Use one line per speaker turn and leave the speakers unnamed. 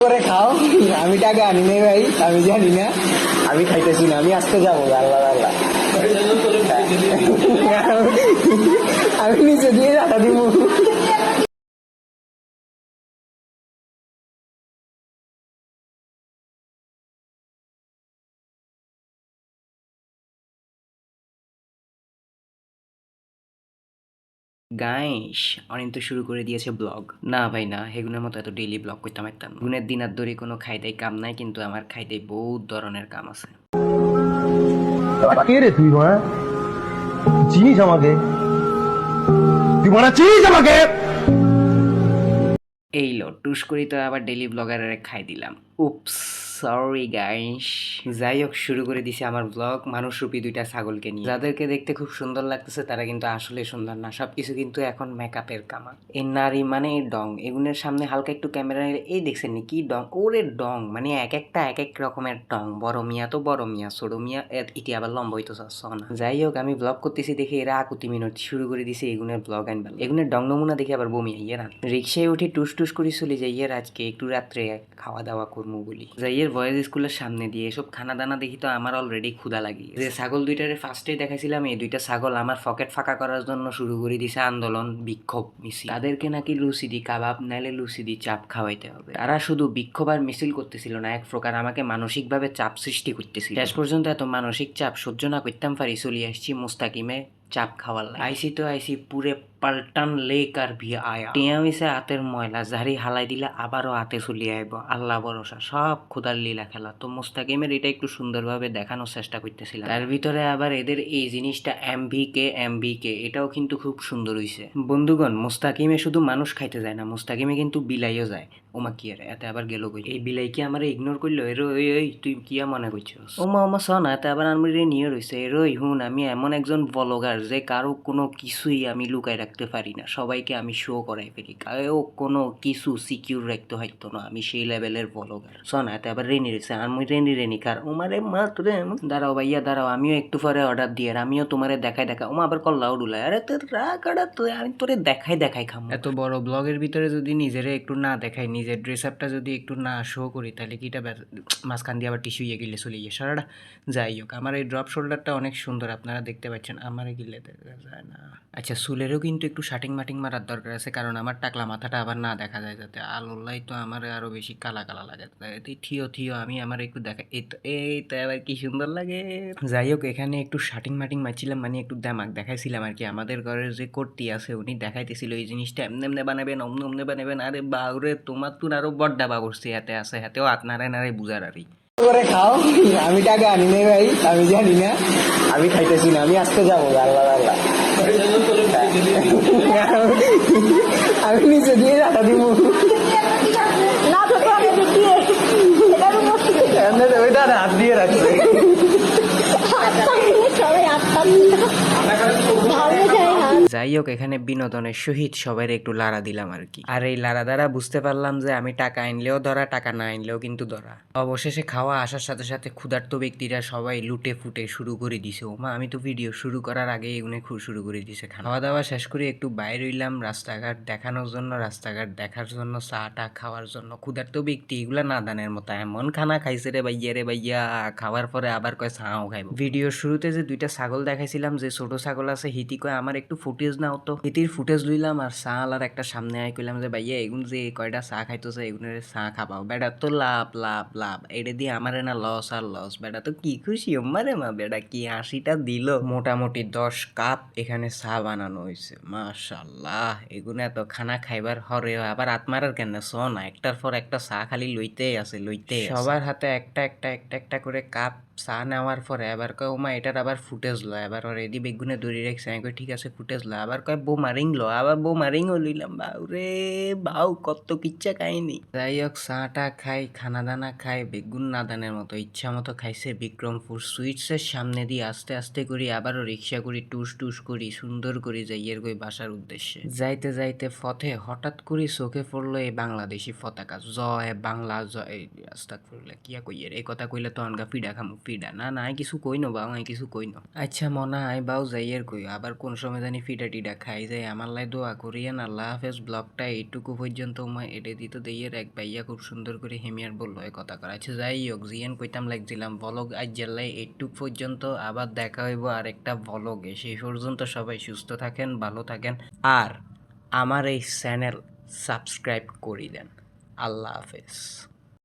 করে খাও। আমি টাকা আনি নাই ভাই, আমি জানি না, আমি খাইতেছি না, আমি আজকে যাবো। আল্লাহ আল্লাহ, আমি নিচে দিয়ে টাকা দিব।
গাইস অনেক তো শুরু করে দিয়েছে ব্লগ। না ভাই না, হেগুনের মতো এত ডেইলি ব্লগ করতে পারতাম না। গুনের দিন আর ধরে কোনো খাইতেই কাম নাই, কিন্তু আমার খাইতেই বহুত ধরনের কাম আছে।
কে রে তুই মারা চিনিস আমাকে? তুই মারা চিনিস আমাকে?
এই লো টুস করি তো আবার ডেইলি ব্লগারে খাই দিলাম। উপস, সরি গাইস। যাই হোক, শুরু করে দিছি আমার ব্লগ মানুষরূপী দুইটা ছাগলকে নিয়ে। যাদেরকে দেখতে খুব সুন্দর লাগতেছে তারা কিন্তু আসলে সুন্দর না, সবকিছু কিন্তু এখন মেকআপের কামা। এই নারী মানে এই ডং, এগুনের সামনে হালকা একটু ক্যামেরা নিলে এই দেখছেন নি কি ডং, ওরে ডং মানে এক একটা এক এক রকমের ডং। বড় মিয়া তো বড় মিয়া, ছোট মিয়া ইতি আবার লম্বা হইতো চাচ্ছ না। যাই হোক, আমি ব্লগ করতেছি দেখে এরা আকুতি মিনতি শুরু করে দিছে এগুনের ব্লগ আনবে। এগুনের ডং নমুনা দেখে আবার বমি আইয়ে না। রিক্সায় উঠে টুস টুস করে চলে যাই এর আজকে একটু রাত্রে খাওয়া দাওয়া করবো বলি। যাইয়ের বয়েজ স্কুলের সামনে দিয়ে এসব খানা দানা দেখি তো আমার অলরেডি ক্ষুধা লাগি। যে ছাগল দুইটারে ফার্স্টে দেখাইছিলাম, এই দুইটা ছাগল আমার পকেট ফাঁকা করার জন্য শুরু করে দিছে আন্দোলন, বিক্ষোভ মিছিল। তাদেরকে নাকি লুচি দি কাবাব নাইলে লুচি দি চাপ খাওয়াইতে হবে। তারা শুধু বিক্ষোভ আর মিছিল করতেছিল না, এক প্রকার আমাকে মানসিকভাবে চাপ সৃষ্টি করতেছিল। শেষ পর্যন্ত এত মানসিক চাপ সহ্য না করতাম পারি চলে আসছি মুস্তাকিমে চাপ খাওয়ার লাগে। আইসি তো আইসি পুরে পাল্টান লেক আর ভি আয়া টিয়া মিশে হাতের ময়লা ঝাড়ি হালাই দিলে আবারও হাতে চলিয়ে আইব, আল্লাহ ভরসা সব খুদার লীলা খেলা। তো মুস্তাকিমের এটা একটু সুন্দরভাবে দেখানোর চেষ্টা করতেছিলাম। তার ভিতরে আবার এদের এই জিনিসটা এমভিকে এটাও কিন্তু খুব সুন্দর হইছে। বন্ধুগণ, মুস্তাকিমে শুধু মানুষ খাইতে যায় না, মুস্তাকিমে কিন্তু বিলাইও যায়। ওমা কি আরে এতে আবার গেল কই, এই বিলাই কি আমার ইগনোর করলো? এর ওই ওই তুই কিয়া মনে করছিস? ওমা ওমা শোনা, এতে আবার আমি নিয়ে রয়েছে। এর ওই হুন, আমি এমন একজন ব্লগার যে কারো কোনো কিছুই আমি লুকাই রাখতে পারি না, সবাইকে আমি শো করাই ফেলি। কারো কোনো কিছু সিকিউর রাখতে হয়তো না, আমি সেই লেভেলের ব্লগার। শোনা, এতে আবার রেনি রয়েছে। আমি রেনি কার ওমারে মা তোরে দাঁড়াও ভাইয়া দাঁড়াও, আমিও একটু পরে অর্ডার দিয়ে আমিও তোমারে দেখাই ওমা আবার কল্লাও ডুলায়। আরে তোর রাগ আড়া তো, আমি তোরে দেখাই খাম। এত বড় ব্লগের ভিতরে যদি নিজেরে একটু না দেখাই, নিজের ড্রেস আপটা যদি একটু না শো করি, তাহলে কিটা মাঝখান দিয়ে আবার টিস্যু ইয়ে গিলে চলে গিয়ে সারাটা। যাই হোক, আমার এই ড্রপ শোল্ডারটা অনেক সুন্দর, আপনারা দেখতে পাচ্ছেন। আমার গিলে দেখা যায় না। আচ্ছা, চুলেরও কিন্তু একটু শাটিং মাটিং মারার দরকার আছে, কারণ আমার টাকলা মাথাটা আবার না দেখা যায়, যাতে আলোলাই তো আমার আরো বেশি কালা কালা লাগে। থিও আমি আমার একটু দেখা, এই তো আবার কি সুন্দর লাগে। যাই হোক, এখানে একটু শাটিং মাটিং মারছিলাম, মানে একটু দামাক দেখাইছিলাম আর কি। আমাদের ঘরের যে কর্তি আছে উনি দেখাইতেছিল এই জিনিসটা এমনি এমনি বানাবেন, অমনি বানাবেন। আরে বাউরে, তোমার তুন আরো বড্ডা বা করছে, হাতে আছে হাতেও হাত নাড়ায় বুঝার আরই।
করে খাও। আমি টাকা আনি নাই ভাই, আমি জানি না, আমি খাইতেছি না, আমি আজকে যাবো। আল্লাহ আল্লাহ, আমি নিচে দিয়ে টাকা দিব। ওই দাদা হাত দিয়ে রাখছে।
যাই হোক, এখানে বিনোদনের সহিত সবাই একটু লাড়া দিলাম আর কি। আর এই লাড়া দ্বারা বুঝতে পারলাম যে আমি টাকা আনলেও ধরা, টাকা না আনলেও কিন্তু ধরা। অবশেষে খাওয়া আসার সাথে সাথে ক্ষুধার্ত ব্যক্তিরা সবাই লুটে ফুটে শুরু করে দিছে। ওমা, আমি তো ভিডিও শুরু করার আগে এগুলো শুরু করে দিছে। খাওয়া দাওয়া শেষ করে একটু বাইরে হইলাম রাস্তাঘাট দেখানোর জন্য, রাস্তাঘাট দেখার জন্য, চা টা খাওয়ার জন্য। ক্ষুধার্ত ব্যক্তি এগুলা না দানের মতো এমন খানা খাইছে রে ভাইয়া, খাওয়ার পরে আবার কয় চাও খাইব। ভিডিওর শুরুতে যে দুইটা ছাগল দেখাইছিলাম, যে ছোট ছাগল আছে, হিতি কয় আমার একটু ফুটেজ নাও তো। হিতির ফুটেজ লইলাম আর চা আর একটা সামনে আই কইলাম যে ভাইয়া এগুন যে কয়টা চা খাইতেছে এগুনের চা খাবাও। বেটা তো লাভ এটা দিয়ে আমার না লস আর লস। বেটা তো কি খুশি মারে মা, বেটা কি 80টা দিল। মোটামুটি 10 কাপ এখানে চা বানানো হয়েছে। মাশাল্লাহ, এগুলো এত খানা খাইবার হরে আবার আত্মারার কেন শোন, একটার পর একটা চা খালি লইতেই আছে। সবার হাতে একটা করে কাপ চা নেওয়ার পরে আবার কয় ওমা এটার আবার ফুটেজ লো। এবার ওর এদি বেগুনে দড়ি রেখছে, আমি কই ঠিক আছে ফুটেজ লো। আবার কয় বো মারিং লো, আবার বো মারিং ও লইলাম। বাউরে বাউ, কত কিচ্ছা কাহিনী। যাই হোক, চাটা খাই, খানা দানা খাই, বেগুন নাদানের মতো ইচ্ছা মতো খাইছে। বিক্রমপুর সুইটসের সামনে দিয়ে আস্তে আস্তে করি আবারও রিক্সা করি, টুস করি সুন্দর করি যাইয়ের কই বাসার উদ্দেশ্যে। যাইতে যাইতে পথে হঠাৎ করে চোখে পড়লো এই বাংলাদেশি পতাকা, জয় বাংলা জয়। আস্তাগফিরুল্লাহ, কিয়া কইয়ের এই কথা কইলে তো অনগা ফিডা খামু। ফিডা না না, কিছু কই ন বাউ, কিছু কই ন। আচ্ছা মনা আই বাউ যাইয়ের কই, আবার কোন সময় জানি ফিডা টিটা খাই যায় আমার লাই দোয়া করিয়েন। আল্লাহ হাফেজ। ব্লগটা এইটুকু পর্যন্ত এডে দিতে দিয়ে এক ভাইয়া খুব সুন্দর করে হেমিয়ার বললো এই কথা করা আছে। যাই হোক জিয়ান কইতাম লাগছিলাম ব্লগ আজ জেলায় এইটুক পর্যন্ত, আবার দেখা হইব আরেকটা ব্লগে। সেই পর্যন্ত সবাই সুস্থ থাকেন, ভালো থাকেন, আর আমার এই চ্যানেল সাবস্ক্রাইব করি দেন। আল্লাহ হাফেজ।